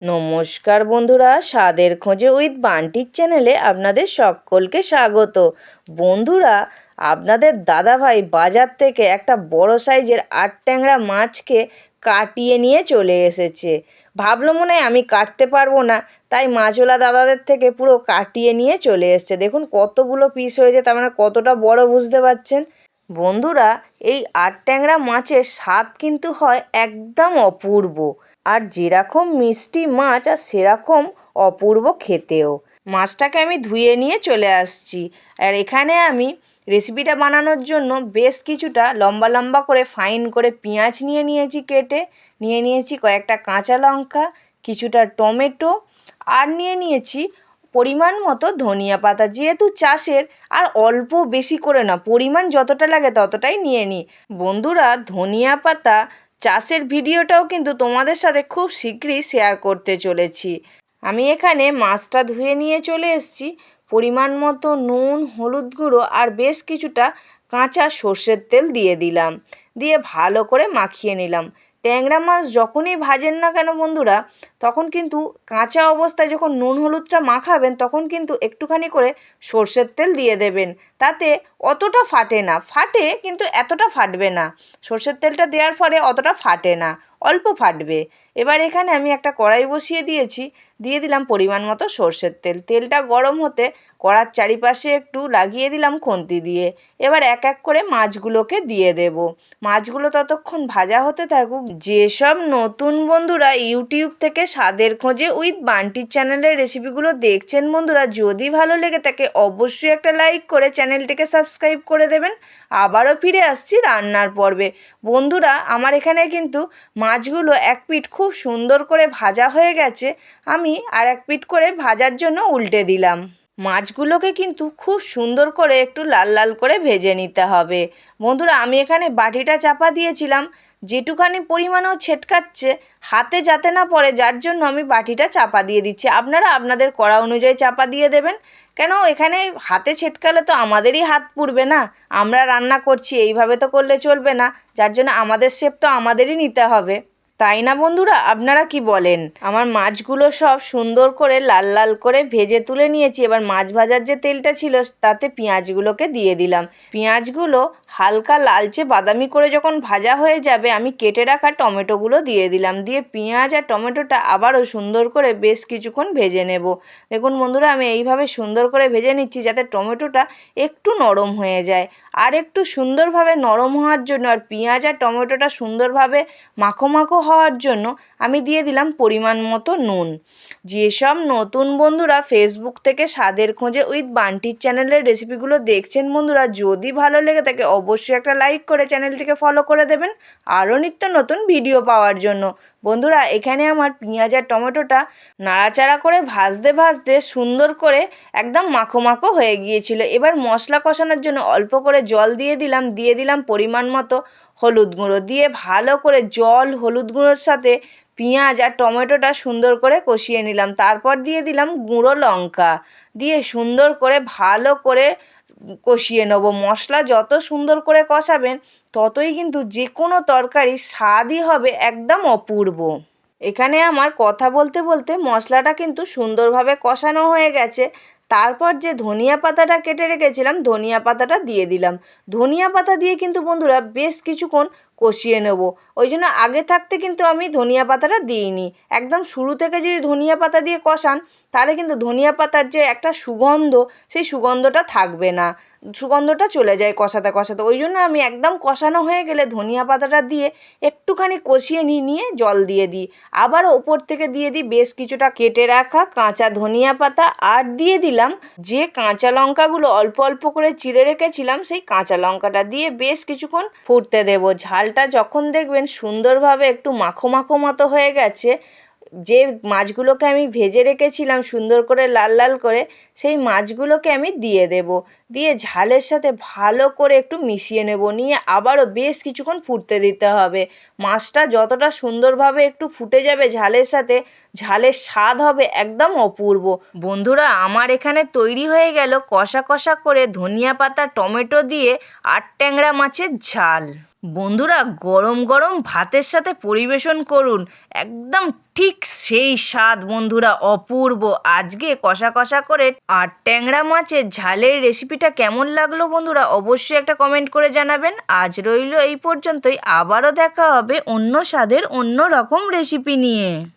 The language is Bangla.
নমস্কার বন্ধুরা, স্বাদের খোঁজে উইথ বান্টির চ্যানেলে আপনাদের সকলকে স্বাগত। বন্ধুরা, আপনাদের দাদাভাই বাজার থেকে একটা বড় সাইজের আট ট্যাংরা মাছকে কাটিয়ে নিয়ে চলে এসেছে। ভাবলো মনে হয় আমি কাটতে পারবো না, তাই মাছওয়ালা দাদাদের থেকে পুরো কাটিয়ে নিয়ে চলে এসেছে। দেখুন কতগুলো পিস হয়েছে, তার মানে কতটা বড়, বুঝতে পারছেন। বন্ধুরা, এই আট ট্যাংরা মাছের স্বাদ কিন্তু হয় একদম অপূর্ব। আর যেরকম মিষ্টি মাছ আর সেরকম অপূর্ব খেতেও। মাছটাকে আমি ধুয়ে নিয়ে চলে আসছি। আর এখানে আমি রেসিপিটা বানানোর জন্য বেশ কিছুটা লম্বা লম্বা করে ফাইন করে পেঁয়াজ নিয়ে নিয়েছি, কেটে নিয়ে নিয়েছি কয়েকটা কাঁচা লঙ্কা, কিছুটা টমেটো, আর নিয়ে নিয়েছি পরিমাণ মতো ধনিয়া পাতা। যেহেতু চাষের, আর অল্প বেশি করে না, পরিমাণ যতটা লাগে ততটাই নিয়ে নিই। বন্ধুরা, ধনিয়া পাতা চাষের ভিডিওটাও কিন্তু তোমাদের সাথে খুব শীঘ্রই শেয়ার করতে চলেছি। আমি এখানে মাছটা ধুয়ে নিয়ে চলে এসেছি। পরিমাণ মতো নুন, হলুদ গুঁড়ো আর বেশ কিছুটা কাঁচা সর্ষের তেল দিয়ে দিলাম, দিয়ে ভালো করে মাখিয়ে নিলাম। ট্যাংরা মাছ যখনই ভাজেন না কেন বন্ধুরা, তখন কিন্তু কাঁচা অবস্থায় যখন নুন হলুদটা মাখাবেন তখন কিন্তু একটুখানি করে সর্ষের তেল দিয়ে দেবেন। তাতে অতটা ফাটে না, ফাটে কিন্তু এতটা ফাটবে না। সর্ষের তেলটা দেওয়ার ফলে অতটা ফাটে না, অল্প ফাটবে। এবার এখানে আমি একটা কড়াই বসিয়ে দিয়েছি, দিয়ে দিলাম পরিমাণ মতো সর্ষের তেল। তেলটা গরম হতে কড়ার চারিপাশে একটু লাগিয়ে দিলাম খুন্তি দিয়ে। এবার এক এক করে মাছগুলোকে দিয়ে দেব। মাছগুলো ততক্ষণ ভাজা হতে থাকুক। যেসব নতুন বন্ধুরা ইউটিউব থেকে স্বাদের খোঁজে উইথ বান্টির চ্যানেলের রেসিপিগুলো দেখছেন বন্ধুরা, যদি ভালো লেগে থাকে অবশ্যই একটা লাইক করে চ্যানেলটিকে সাবস্ক্রাইব করে দেবেন। আবারও ফিরে আসছি রান্নার পর্বে। বন্ধুরা, আমার এখানে কিন্তু মাছগুলো এক পিঠ খুব সুন্দর করে ভাজা হয়ে গেছে। আমি আর এক পিঠ করে ভাজার জন্য উল্টে দিলাম। মাছগুলোকে কিন্তু খুব সুন্দর করে একটু লাল লাল করে ভেজে নিতে হবে। বন্ধুরা, আমি এখানে বাটিটা চাপা দিয়েছিলাম, যেটুখানি পরিমাণেও ছেটকাচ্ছে হাতে যাতে না পড়ে, যার জন্য আমি বাটিটা চাপা দিয়ে দিচ্ছি। আপনারা আপনাদের কড়া অনুযায়ী চাপা দিয়ে দেবেন। কেন, এখানে হাতে ছেটকালে তো আমাদেরই হাত পুড়বে না। আমরা রান্না করছি, এইভাবে তো করলে চলবে না, যার জন্য আমাদের শেপ তো আমাদেরই নিতে হবে। তাই না বন্ধুরা, আপনারা কি বলেন? আমার মাছগুলো সব সুন্দর করে লাল লাল করে ভেজে তুলে নিয়েছি। এবার মাছ ভাজার যে তেলটা ছিল তাতে পেঁয়াজগুলোকে দিয়ে দিলাম। পেঁয়াজগুলো হালকা লালচে বাদামি করে যখন ভাজা হয়ে যাবে, আমি কেটে রাখা টমেটোগুলো দিয়ে দিলাম। দিয়ে পেঁয়াজ আর টমেটোটা আবারও সুন্দর করে বেশ কিছুক্ষণ ভেজে নেব। দেখুন বন্ধুরা, আমি এইভাবে সুন্দর করে ভেজে নিচ্ছি যাতে টমেটোটা একটু নরম হয়ে যায়। আর একটু সুন্দরভাবে নরম হওয়ার জন্য আর পেঁয়াজ আর টমেটোটা সুন্দরভাবে মাখো মাখো হওয়ার জন্য আমি দিয়ে দিলাম পরিমাণ মতো নুন। যেসব নতুন বন্ধুরা ফেসবুক থেকে স্বাদের খোঁজে উইথ বান্টির চ্যানেলের রেসিপিগুলো দেখছেন বন্ধুরা, যদি ভালো লেগে থাকে অবশ্যই একটা লাইক করে চ্যানেলটিকে ফলো করে দেবেন আরও নিত্য নতুন ভিডিও পাওয়ার জন্য। বন্ধুরা, এখানে আমার পেঁয়াজ আর টমেটোটা নাড়াচাড়া করে ভাজতে ভাজতে সুন্দর করে একদম মাখো মাখো হয়ে গিয়েছিল। এবার মশলা কষানোর জন্য অল্প করে জল দিয়ে দিলাম পরিমাণ মতো হলুদ গুঁড়ো। দিয়ে ভালো করে জল হলুদ গুঁড়োর সাথে পেঁয়াজ আর টমেটোটা সুন্দর করে কষিয়ে নিলাম। তারপর দিয়ে দিলাম গুঁড়ো লঙ্কা, দিয়ে সুন্দর করে ভালো করে কষিয়ে নেব। মশলা যত সুন্দর করে কষাবেন ততই কিন্তু যে কোনো তরকারির স্বাদই হবে একদম অপূর্ব। এখানে আমার কথা বলতে বলতে মশলাটা কিন্তু সুন্দরভাবে কষানো হয়ে গেছে। তারপর যে ধনিয়া পাতাটা কেটে রেখেছিলাম ধনিয়া পাতাটা দিয়ে দিলাম। ধনিয়া পাতা দিয়ে কিন্তু বন্ধুরা বেশ কিছুক্ষণ কষিয়ে নেব। ওই জন্য আগে থাকতে কিন্তু আমি ধনিয়া পাতাটা দিইনি। একদম শুরু থেকে যদি ধনিয়া পাতা দিয়ে কষান তাহলে কিন্তু ধনিয়া পাতার যে একটা সুগন্ধ, সেই সুগন্ধটা থাকবে না, সুগন্ধটা চলে যায় কষাতে কষাতে। ওই জন্য আমি একদম কষানো হয়ে গেলে ধনিয়া পাতাটা দিয়ে একটুখানি কষিয়ে নিয়ে জল দিয়ে দিই। আবার ওপর থেকে দিয়ে দিই বেশ কিছুটা কেটে রাখা কাঁচা ধনিয়া পাতা, আর দিয়ে দিলাম যে কাঁচা লঙ্কাগুলো অল্প অল্প করে চিড়ে রেখেছিলাম, সেই কাঁচা লঙ্কাটা দিয়ে বেশ কিছুক্ষণ ফুটতে দেব। ঝালটা যখন দেখবেন সুন্দরভাবে একটু মাখো মাখো মতো হয়ে গেছে, যে মাছগুলোকে আমি ভেজে রেখেছিলাম সুন্দর করে লাল লাল করে, সেই মাছগুলোকে আমি দিয়ে দেব। দিয়ে ঝালের সাথে ভালো করে একটু মিশিয়ে নেব, নিয়ে আবারও বেশ কিছুক্ষণ ফুটতে দিতে হবে। মাছটা যতটা সুন্দরভাবে একটু ফুটে যাবে ঝালের সাথে, ঝালের স্বাদ হবে একদম অপূর্ব। বন্ধুরা, আমার এখানে তৈরি হয়ে গেল কষা কষা করে ধনিয়া পাতা টমেটো দিয়ে আট ট্যাংরা মাছের ঝাল। বন্ধুরা, গরম গরম ভাতের সাথে পরিবেশন করুন, একদম ঠিক সেই স্বাদ বন্ধুরা, অপূর্ব। আজকে কষা কষা করে আর ট্যাংরা মাছের ঝালের রেসিপিটা কেমন লাগলো বন্ধুরা, অবশ্যই একটা কমেন্ট করে জানাবেন। আজ রইলো এই পর্যন্তই, আবারও দেখা হবে অন্য স্বাদের অন্য রকম রেসিপি নিয়ে।